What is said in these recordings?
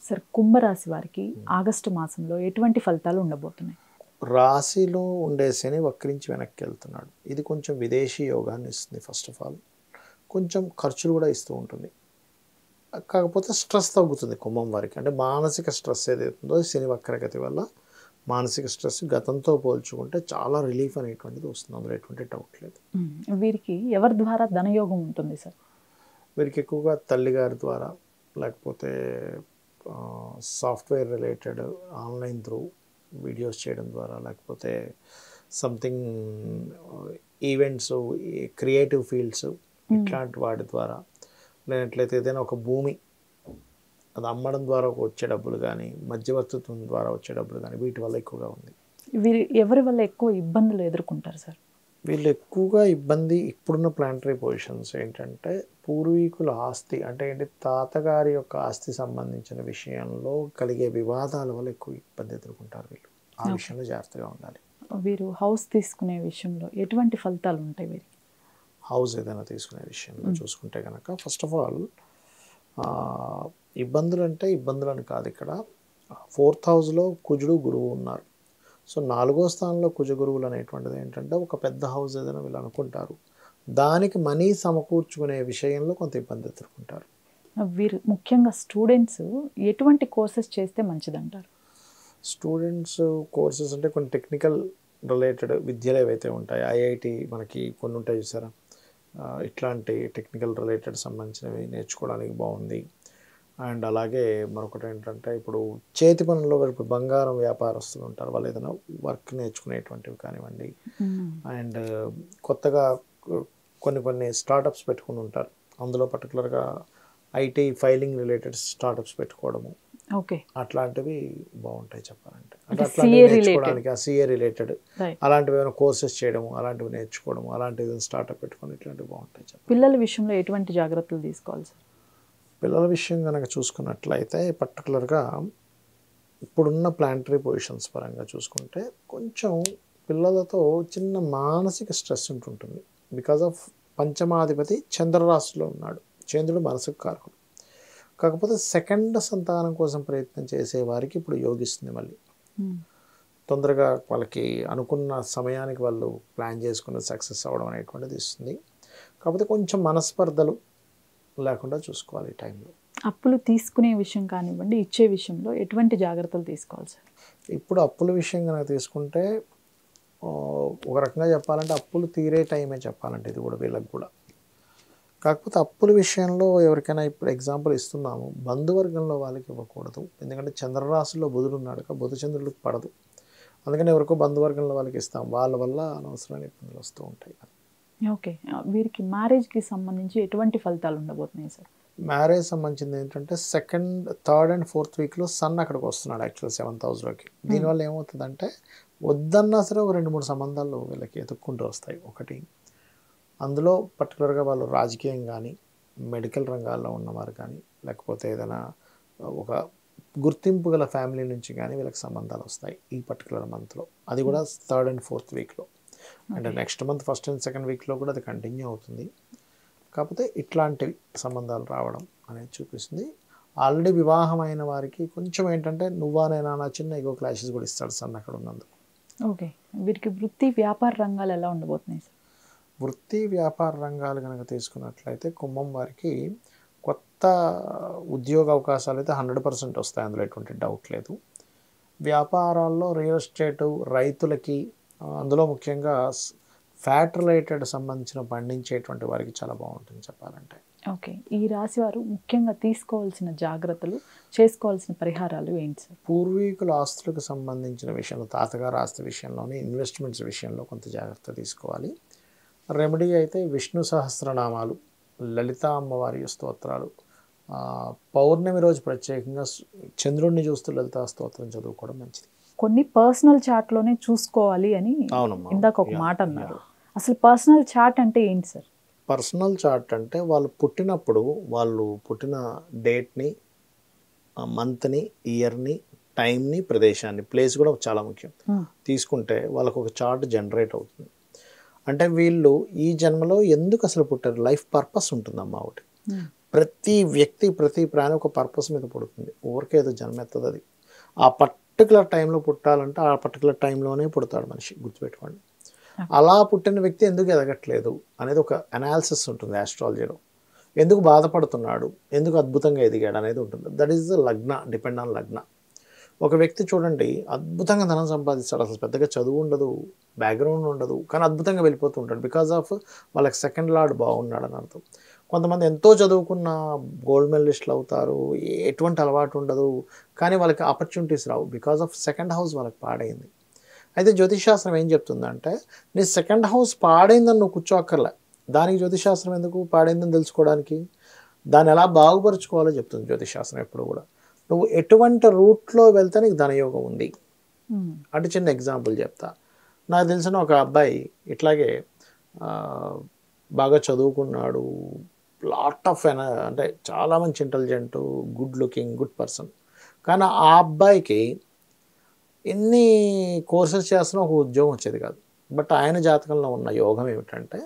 Sir కుంభరాశి వారికి August మాసంలో ఎటువంటి ఫలితాలు ఉండబోతున్నాయి? రాశిలో ఉండే శని వక్రించి వెనక్కి వెళ్తున్నాడు. ఇది కొంచెం విదేశీ యోగాన్ని ఇస్తుంది. ఫస్ట్ ఆఫ్ ఆల్ కొంచెం ఖర్చులు కూడా ఇస్తూ ఉంటుంది. కాకపోతే స్ట్రెస్ తగ్గుతుంది కుంభం వారికి. అంటే మానసిక స్ట్రెస్ ఏదైతుందో శని వక్రగతి వల్ల మానసిక స్ట్రెస్ గతంతో పోల్చుకుంటే చాలా రిలీఫ్ అనేటువంటిది వస్తుంది. అందులో ఎటువంటి డౌట్ లేదు. వీరికి ఎవరి ద్వారా ధనయోగం ఉంటుంది సార్? వీరికి ఎక్కువగా తల్లిగారి ద్వారా, లేకపోతే software related online through videos చేయడం ద్వారా, లేకపోతే సంథింగ్ ఈవెంట్స్, క్రియేటివ్ ఫీల్డ్స్ ఇట్లాంటి వాటి ద్వారా, లేనట్లయితే ఏదైనా ఒక భూమి అది అమ్మడం ద్వారా వచ్చే డబ్బులు కానీ, మధ్యవర్తిత్వం ద్వారా వచ్చే డబ్బులు కానీ, వీటి వల్ల ఎక్కువగా ఉంది. వీరు ఎవరి వల్ల ఎక్కువ ఇబ్బందులు ఎదుర్కొంటారు సార్? వీళ్ళు ఎక్కువగా ఇబ్బంది ఇప్పుడున్న ప్లానటరీ పొజిషన్స్ ఏంటంటే పూర్వీకుల ఆస్తి, అంటే ఏంటి, తాతగారి యొక్క ఆస్తి సంబంధించిన విషయంలో కలిగే వివాదాల వల్ల ఎక్కువ ఇబ్బంది ఎదుర్కొంటారు వీళ్ళు. ఆ విషయంలో జాగ్రత్తగా ఉండాలి. వీరు హౌస్ తీసుకునే విషయంలో ఎటువంటి ఫలితాలు ఉంటాయి వీరికి? హౌస్ ఏదైనా తీసుకునే విషయంలో చూసుకుంటే కనుక ఫస్ట్ ఆఫ్ ఆల్ ఇబ్బందులు అంటే ఇబ్బందులు అని కాదు. ఇక్కడ 4th హౌస్లో కుజుడు గురువు ఉన్నారు. సో 4వ స్థానంలో కుజ గురువులు అనేటువంటిది ఏంటంటే ఒక పెద్ద హౌస్ ఏదైనా వీళ్ళు అనుకుంటారు, దానికి మనీ సమకూర్చుకునే విషయంలో కొంత ఇబ్బంది ఎదుర్కొంటారు. వీరు ముఖ్యంగా స్టూడెంట్స్ ఎటువంటి కోర్సెస్ చేస్తే మంచిదంటారు? స్టూడెంట్స్ కోర్సెస్ అంటే కొన్ని టెక్నికల్ రిలేటెడ్ విద్యలు ఏవైతే ఉంటాయి, ఐఐటి మనకి కొన్ని ఉంటాయి చూసారా, ఇట్లాంటి టెక్నికల్ రిలేటెడ్ సంబంధించినవి నేర్చుకోవడానికి బాగుంది. అండ్ అలాగే మరొకటి ఏంటంటే ఇప్పుడు చేతి పనుల్లో ఇప్పుడు బంగారం వ్యాపారస్తులు ఉంటారు, వాళ్ళు ఏదైనా వర్క్ నేర్చుకునేటువంటివి కానివ్వండి. అండ్ కొత్తగా కొన్ని స్టార్టప్స్ పెట్టుకుని ఉంటారు, అందులో పర్టికులర్గా ఐటీ ఫైలింగ్ రిలేటెడ్ స్టార్టప్స్ పెట్టుకోవడము, ఓకే, అట్లాంటివి బాగుంటాయి చెప్పాలంటే. అంటే అట్లాంటివి నేర్చుకోవడానికి సిఏ రిలేటెడ్ అలాంటివి ఏమైనా కోర్సెస్ చేయడము, అలాంటివి నేర్చుకోవడము, అలాంటివి స్టార్టప్ పెట్టుకొని ఇట్లాంటివి బాగుంటాయి. పిల్లల విషయంలో ఎటువంటి జాగ్రత్తలు తీసుకోవాలి సార్? పిల్లల విషయం కనుక చూసుకున్నట్లయితే పర్టికులర్గా ఇప్పుడున్న ప్లానటరీ పొజిషన్స్ పరంగా చూసుకుంటే కొంచెం పిల్లలతో చిన్న మానసిక స్ట్రెస్ ఉంటుంటుంది. బికాజ్ ఆఫ్ పంచమాధిపతి చంద్రరాశిలో ఉన్నాడు. చంద్రుడు మనసుకు కారకుడు. కాకపోతే సెకండ్ సంతానం కోసం ప్రయత్నం చేసే వారికి ఇప్పుడు యోగిస్తుంది. మళ్ళీ తొందరగా వాళ్ళకి అనుకున్న సమయానికి వాళ్ళు ప్లాన్ చేసుకున్న సక్సెస్ అవ్వడం అనేటువంటిది ఇస్తుంది. కాకపోతే కొంచెం మనస్పర్ధలు లేకుండా చూసుకోవాలి ఈ టైంలో. అప్పులు తీసుకునే విషయం కానివ్వండి, ఇచ్చే విషయంలో ఎటువంటి జాగ్రత్తలు తీసుకోవాలి సార్? ఇప్పుడు అప్పుల విషయం కనుక తీసుకుంటే ఒక రకంగా చెప్పాలంటే అప్పులు తీరే టైమే చెప్పాలంటే ఇది కూడా వీళ్ళకి కూడా. కాకపోతే అప్పుల విషయంలో ఎవరికైనా ఇప్పుడు ఎగ్జాంపుల్ ఇస్తున్నాము, బంధువర్గంలో వాళ్ళకి ఇవ్వకూడదు. ఎందుకంటే చంద్రరాశిలో బుధుడు ఉన్నాడు, బుధ చంద్రుడికి పడదు. అందుకని ఎవరికో బంధువర్గంలో వాళ్ళకి ఇస్తాం, వాళ్ళ వల్ల అనవసరమైన ఇబ్బందులు వస్తూ ఉంటాయి. ఓకే, వీరికి మ్యారేజ్కి సంబంధించి ఎటువంటి ఫలితాలు ఉండబోతున్నాయి సార్? మ్యారేజ్ సంబంధించింది ఏంటంటే 2nd, 3rd and 4th వీక్లో సన్ అక్కడికి వస్తున్నాడు యాక్చువల్ 7th హౌస్లోకి. దీనివల్ల ఏమవుతుందంటే వద్దన్నా సరే ఒక 2-3 సంబంధాలు వీళ్ళకి ఎదుక్కుంటూ వస్తాయి. ఒకటి అందులో పర్టికులర్గా వాళ్ళు రాజకీయం కానీ, మెడికల్ రంగాల్లో ఉన్నవారు కానీ, లేకపోతే ఏదైనా ఒక గుర్తింపు గల ఫ్యామిలీ నుంచి కానీ వీళ్ళకి సంబంధాలు వస్తాయి ఈ పర్టికులర్ మంత్లో. అది కూడా 3rd and 4th వీక్లో. అంటే next month 1st and 2nd వీక్లో కూడా అది కంటిన్యూ అవుతుంది. కాకపోతే ఇట్లాంటివి సంబంధాలు రావడం అనేది చూపిస్తుంది. ఆల్రెడీ వివాహమైన వారికి కొంచెం ఏంటంటే నువ్వా నేనా నా చిన్న ఈగో క్లాషెస్ కూడా ఇస్తాడు సన్ అక్కడ ఉన్నందుకు. ఓకే, వీరికి వృత్తి వ్యాపార రంగాలు ఎలా ఉండబోతున్నాయి సార్? వృత్తి వ్యాపార రంగాలు కనుక తీసుకున్నట్లయితే కుంభం వారికి కొత్త ఉద్యోగ అవకాశాలు అయితే 100% వస్తాయి, అందులో ఎటువంటి డౌట్ లేదు. వ్యాపారాల్లో రియల్ ఎస్టేటు, రైతులకి, అందులో ముఖ్యంగా ఫ్యాట్ రిలేటెడ్ సంబంధించిన పండించేటువంటి వారికి చాలా బాగుంటుంది చెప్పాలంటే. ఓకే, ఈ రాశి వారు ముఖ్యంగా తీసుకోవాల్సిన జాగ్రత్తలు, చేసుకోవాల్సిన పరిహారాలు ఏంటి సార్? పూర్వీకుల ఆస్తులకు సంబంధించిన విషయంలో, తాతగారు ఆస్తి విషయంలోని ఇన్వెస్ట్మెంట్స్ విషయంలో కొంత జాగ్రత్త తీసుకోవాలి. రెమెడీ అయితే విష్ణు సహస్రనామాలు, లలితా అమ్మవారి స్తోత్రాలు, పౌర్ణమి రోజు ప్రత్యేకంగా చంద్రుడిని చూస్తూ లలితా స్తోత్రం చదువుకోవడం మంచిది. కొన్ని పర్సనల్ చార్ట్లోనే చూసుకోవాలి అని ఇందాక ఒక మాట అన్నారు. అసలు పర్సనల్ చార్ట్ అంటే ఏంటి సార్? పర్సనల్ చార్ట్ అంటే వాళ్ళు పుట్టినప్పుడు వాళ్ళు పుట్టిన డేట్ని, మంత్ని, ఇయర్ని, టైంని, ప్రదేశాన్ని, ప్లేస్ కూడా చాలా ముఖ్యం తీసుకుంటే వాళ్ళకు ఒక చార్ట్ జనరేట్ అవుతుంది. అంటే వీళ్ళు ఈ జన్మలో ఎందుకు అసలు పుట్టారు, లైఫ్ పర్పస్ ఉంటుందమ్మా ఒకటి. ప్రతి వ్యక్తి ప్రతి ప్రాణి ఒక పర్పస్ మీద పుడుతుంది, ఊరికే ఏదో జన్మెత్తది. అది ఆ పర్టికులర్ టైంలో పుట్టాలంటే ఆ పర్టికులర్ టైంలోనే పుడతాడు మనిషి, గుర్తుపెట్టుకోండి. అలా పుట్టిన వ్యక్తి ఎందుకు ఎదగట్లేదు అనేది ఒక అనాలిసిస్ ఉంటుంది ఆస్ట్రాలజీలో. ఎందుకు బాధపడుతున్నాడు, ఎందుకు అద్భుతంగా ఎదిగాడు అనేది ఉంటుంది. దట్ ఈస్ ద లగ్న, డిపెండ్ ఆన్ లగ్న. ఒక వ్యక్తి చూడండి అద్భుతంగా ధనం సంపాదిస్తాడు, అసలు పెద్దగా చదువు ఉండదు, బ్యాక్గ్రౌండ్ ఉండదు, కానీ అద్భుతంగా వెళ్ళిపోతూ ఉంటాడు. బికాజ్ ఆఫ్ వాళ్ళకి సెకండ్ లార్డ్ బాగున్నాడు అని అర్థం. కొంతమంది ఎంతో చదువుకున్న గోల్డ్ మెడలిస్టులు అవుతారు, ఎటువంటి అలవాటు ఉండదు, కానీ వాళ్ళకి opportunities Rao, because of second house వాళ్ళకి పాడైంది. అయితే జ్యోతిషాస్త్రం ఏం చెప్తుందంటే నీ సెకండ్ హౌస్ పాడైందని నువ్వు కూర్చోక్కర్లే. దానికి జ్యోతిషాస్త్రం ఎందుకు? పాడైందని తెలుసుకోవడానికి, దాన్ని ఎలా బాగుపరుచుకోవాలో చెప్తుంది జ్యోతిషాస్త్రం ఎప్పుడు కూడా. నువ్వు ఎటువంటి రూట్లో వెళ్తే నీకు ధనయోగం ఉంది అంటే చిన్న ఎగ్జాంపుల్ చెప్తా. నాకు తెలిసిన ఒక అబ్బాయి ఇట్లాగే బాగా చదువుకున్నాడు, లాట్ ఆఫ్ అంటే చాలా మంచి intelligent, good looking, good person. కానీ ఆ అబ్బాయికి ఎన్ని కోర్సెస్ చేస్తున్నా ఒక ఉద్యోగం వచ్చేది కాదు. బట్ ఆయన జాతకంలో ఉన్న యోగం ఏమిటంటే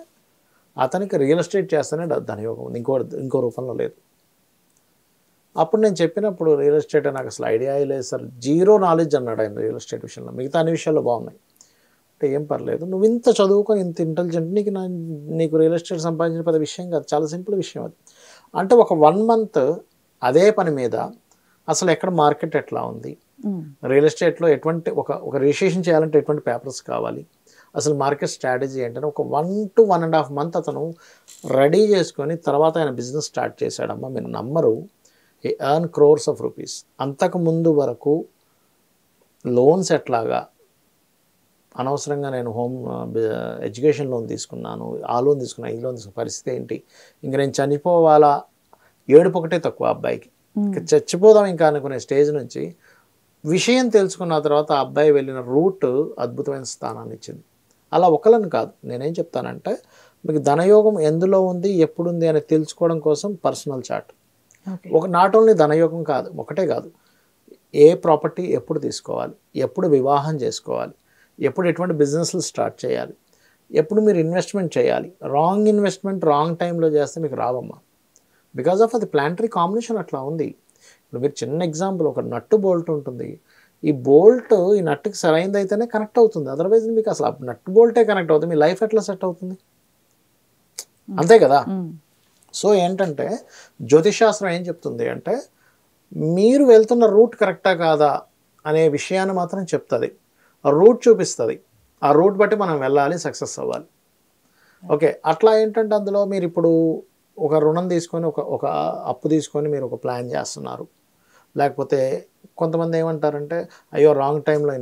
అతనికి రియల్ ఎస్టేట్ చేస్తేనే ధనయోగం ఉంది, ఇంకో రూపంలో లేదు. అప్పుడు నేను చెప్పినప్పుడు రియల్ ఎస్టేట్ నాకు అసలు ఐడియా లేదు సార్, జీరో నాలెడ్జ్ అన్నాడు ఆయన రియల్ ఎస్టేట్ విషయంలో. మిగతా అన్ని విషయాల్లో బాగున్నాయి అంటే ఏం పర్లేదు, నువ్వు ఇంత చదువుకొని ఇంత ఇంటెలిజెంట్, నీకు రియల్ ఎస్టేట్ సంపాదించిన పెద్ద విషయం కాదు, చాలా సింపుల్ విషయం అది. అంటే ఒక 1 month అదే పని మీద అసలు ఎక్కడ మార్కెట్ ఎట్లా ఉంది, రియల్ ఎస్టేట్లో ఎటువంటి ఒక రిజిస్ట్రేషన్ చేయాలంటే ఎటువంటి పేపర్స్ కావాలి, అసలు మార్కెట్ స్ట్రాటజీ ఏంటంటే ఒక 1 to 1.5 months అతను రెడీ చేసుకొని తర్వాత ఆయన బిజినెస్ స్టార్ట్ చేశాడమ్మా. మీరు నమ్మరు, he earn crores of rupees. అంతకుముందు వరకు లోన్స్ ఎట్లాగా, అనవసరంగా నేను ఎడ్యుకేషన్ లోన్ తీసుకున్నాను, ఆ లోన్ తీసుకున్నాను, ఈ లోన్ తీసుకున్న పరిస్థితి ఏంటి, ఇంక నేను చనిపోవాలా, ఏడుపు ఒకటే తక్కువ అబ్బాయికి, చచ్చిపోదాం ఇంకా అనుకునే స్టేజ్ నుంచి విషయం తెలుసుకున్న తర్వాత ఆ అబ్బాయి వెళ్ళిన రూట్ అద్భుతమైన స్థానాన్ని ఇచ్చింది. అలా ఒకళ్ళని కాదు, నేనేం చెప్తానంటే మీకు ధనయోగం ఎందులో ఉంది, ఎప్పుడుంది అని తెలుసుకోవడం కోసం పర్సనల్ చార్ట్. నాట్ ఓన్లీ ధనయోగం కాదు, ఒకటే కాదు, ఏ ప్రాపర్టీ ఎప్పుడు తీసుకోవాలి, ఎప్పుడు వివాహం చేసుకోవాలి, ఎప్పుడు ఎటువంటి బిజినెస్లు స్టార్ట్ చేయాలి, ఎప్పుడు మీరు ఇన్వెస్ట్మెంట్ చేయాలి. రాంగ్ ఇన్వెస్ట్మెంట్ రాంగ్ టైంలో చేస్తే మీకు రావమ్మా, బికాజ్ ఆఫ్ అది ప్లానటరీ కాంబినేషన్ అట్లా ఉంది. ఇప్పుడు మీరు చిన్న ఎగ్జాంపుల్, ఒక నట్టు బోల్ట్ ఉంటుంది, ఈ బోల్ట్ ఈ నట్టుకి సరైనది అయితేనే కనెక్ట్ అవుతుంది, అదర్వైజ్ మీకు అసలు నట్టు బోల్టే కనెక్ట్ అవుతుంది, మీ లైఫ్ ఎట్లా సెట్ అవుతుంది, అంతే కదా. సో ఏంటంటే జ్యోతిషాస్త్రం ఏం చెప్తుంది అంటే మీరు వెళ్తున్న రూట్ కరెక్టా కాదా అనే విషయాన్ని మాత్రం చెప్తుంది, రూట్ చూపిస్తుంది, ఆ రూట్ బట్టి మనం వెళ్ళాలి, సక్సెస్ అవ్వాలి. ఓకే, అట్లా ఏంటంటే అందులో మీరు ఇప్పుడు ఒక రుణం తీసుకొని ఒక అప్పు తీసుకొని మీరు ఒక ప్లాన్ చేస్తున్నారు, లేకపోతే కొంతమంది ఏమంటారంటే అయ్యో రాంగ్ టైంలో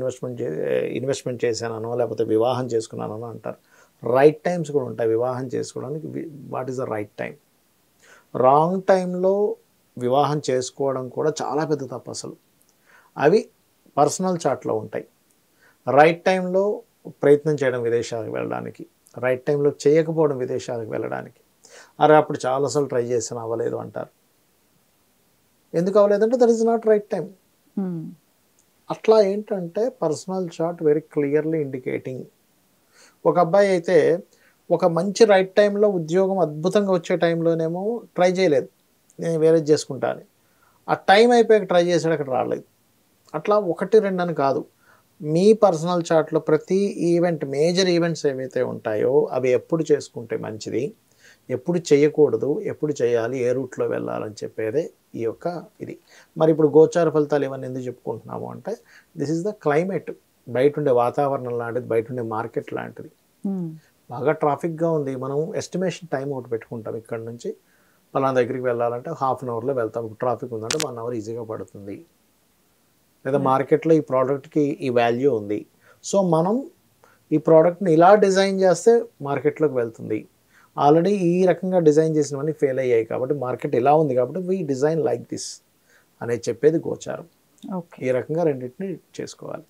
ఇన్వెస్ట్మెంట్ చేశానో లేకపోతే వివాహం చేసుకున్నానో అంటారు. రైట్ టైమ్స్ కూడా ఉంటాయి వివాహం చేసుకోవడానికి. What is the right time? Wrong టైంలో వివాహం చేసుకోవడం కూడా చాలా పెద్ద తప్పు అసలు. అవి పర్సనల్ చార్ట్లో ఉంటాయి. రైట్ టైంలో ప్రయత్నం చేయడం విదేశాలకు వెళ్ళడానికి, రైట్ టైంలో చేయకపోవడం విదేశాలకు వెళ్ళడానికి. అరే అప్పుడు చాలాసార్లు ట్రై చేసాను అవ్వలేదు అంటారు. ఎందుకు అవ్వలేదంటే that is not right time. అట్లా ఏంటంటే personal chart very clearly indicating. ఒక అబ్బాయి అయితే ఒక మంచి రైట్ టైంలో ఉద్యోగం అద్భుతంగా వచ్చే టైంలోనేమో ట్రై చేయలేదు, నేను వేరే చేసుకుంటాను, ఆ టైం అయిపోయాక ట్రై చేసాడు, అక్కడ రాలేదు. అట్లా 1-2 అని కాదు, మీ పర్సనల్ చార్ట్లో ప్రతి ఈవెంట్, మేజర్ ఈవెంట్స్ ఏవైతే ఉంటాయో అవి ఎప్పుడు చేసుకుంటే మంచిది, ఎప్పుడు చేయకూడదు, ఎప్పుడు చేయాలి, ఏ రూట్లో వెళ్ళాలని చెప్పేదే ఈ యొక్క ఇది. మరి ఇప్పుడు గోచార ఫలితాలు ఇవన్నీ ఎందుకు చెప్పుకుంటున్నాము అంటే దిస్ ఈజ్ ద క్లైమేట్, బయట ఉండే వాతావరణం లాంటిది, బయట ఉండే మార్కెట్ లాంటిది. బాగా ట్రాఫిక్గా ఉంది, మనం ఎస్టిమేషన్ టైం ఒకటి పెట్టుకుంటాం, ఇక్కడ నుంచి పలానా దగ్గరికి వెళ్ళాలంటే 1/2 అవర్లో వెళ్తాం, ట్రాఫిక్ ఉందంటే 1 hour ఈజీగా పడుతుంది. లేదా మార్కెట్లో ఈ ప్రోడక్ట్కి ఈ వాల్యూ ఉంది, సో మనం ఈ ప్రోడక్ట్ని ఇలా డిజైన్ చేస్తే మార్కెట్లోకి వెళ్తుంది. ఆల్రెడీ ఈ రకంగా డిజైన్ చేసినవన్నీ ఫెయిల్ అయ్యాయి కాబట్టి మార్కెట్ ఇలా ఉంది కాబట్టి వీ డిజైన్ లైక్ దిస్ అనేది చెప్పేది గోచారం. ఈ రకంగా రెండింటిని చేసుకోవాలి.